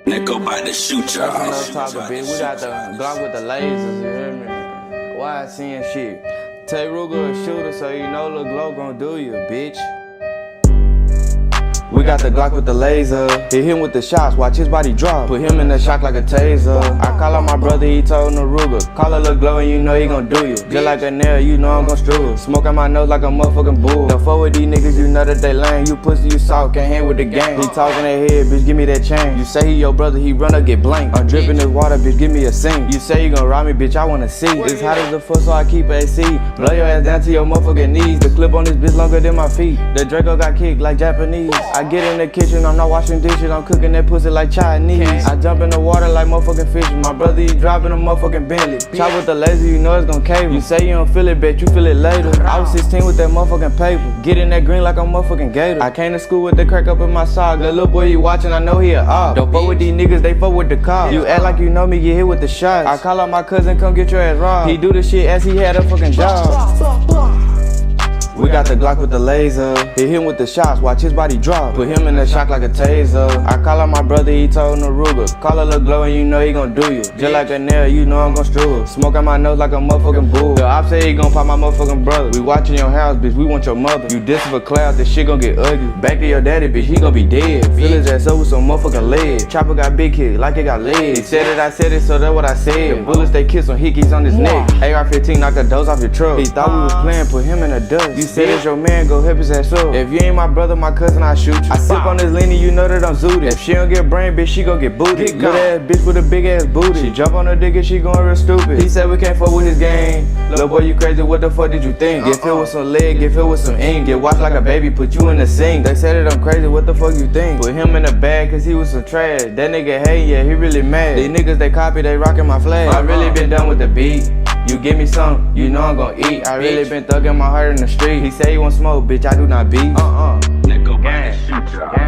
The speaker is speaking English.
Nigga about to shoot y'all. That's enough talking, bitch. We got the Glock with the lasers, you hear me? Why I seeing shit? Tay Ruger a shooter, so you know Lil Glow gon' do you, bitch. We got the Glock with the laser. Hit him with the shots, watch his body drop. Put him in the shock like a taser. I call out my brother, he told no Ruger. Call a Lil Glow and you know he gon' do you. Just like a nail, you know I'm gon' struggle. Smoke on my nose like a motherfucking bull. Don't fuck with these niggas, you know that they lame. You pussy, you soft, can't hang with the game. He talking that head, bitch, give me that chain. You say he your brother, he run or get blank. I'm dripping this water, bitch, give me a sink. You say you gon' rob me, bitch, I wanna see. It's hot as the fuck, so I keep AC. Blow your ass down to your motherfucking knees. The clip on this bitch longer than my feet. The Draco got kicked like Japanese. I get in the kitchen, I'm not washing dishes, I'm cooking that pussy like Chinese. I jump in the water like motherfucking fish. My brother, he dropping a motherfucking Bentley. Chop with the laser, you know it's gon' cave. You say you don't feel it, bet you feel it later. I was 16 with that motherfucking paper. Get in that green like a motherfucking gator. I came to school with the crack up in my sock. The little boy you watching, I know he a op. Don't fuck with these niggas, they fuck with the cops. You act like you know me, get hit with the shots. I call out my cousin, come get your ass robbed. He do the shit as he had a fucking job. We got the Glock with the laser. Hit him with the shots, watch his body drop. Put him in the shock like a taser. I call out my brother, he told no Ruger. Call a Lil Glow and you know he gon' do you. Just like a nail, you know I'm gon' struggle. Smoke on my nose like a motherfucking bull. The op say he gon' pop my motherfucking brother. We watching your house, bitch, we want your mother. You dissing for cloud, this shit gon' get ugly. Back to your daddy, bitch, he gon' be dead. Fill his ass up with some motherfucking lead. Chopper got big hit, like it got legs. He said it, I said it, so that's what I said. Bullets, they kiss on hickeys on his neck. AR-15 knock the doors off your truck. He thought we was playing, put him in the dust. You said it's your man, go help his ass up. If you ain't my brother, my cousin, I shoot you. I sip on this lean, you know that I'm zooted. If she don't get brain, bitch, she gon' get booted. Good ass bitch with a big ass booty. She jump on her dick and she going real stupid. He said we can't fuck with his game. Little boy, you crazy, what the fuck did you think? Get filled with some lead, get filled with some ink. Get washed like a baby, put you in the sink. They said that I'm crazy, what the fuck you think? Put him in the bag cause he was some trash. That nigga hate, yeah, he really mad. These niggas, they copy, they rockin' my flag. I really been done with the beat. You give me some, you know I'm gon' eat. I really been thuggin' my heart in the street. He say he want smoke, bitch, I do not beat. Nigga about to shoot y'all.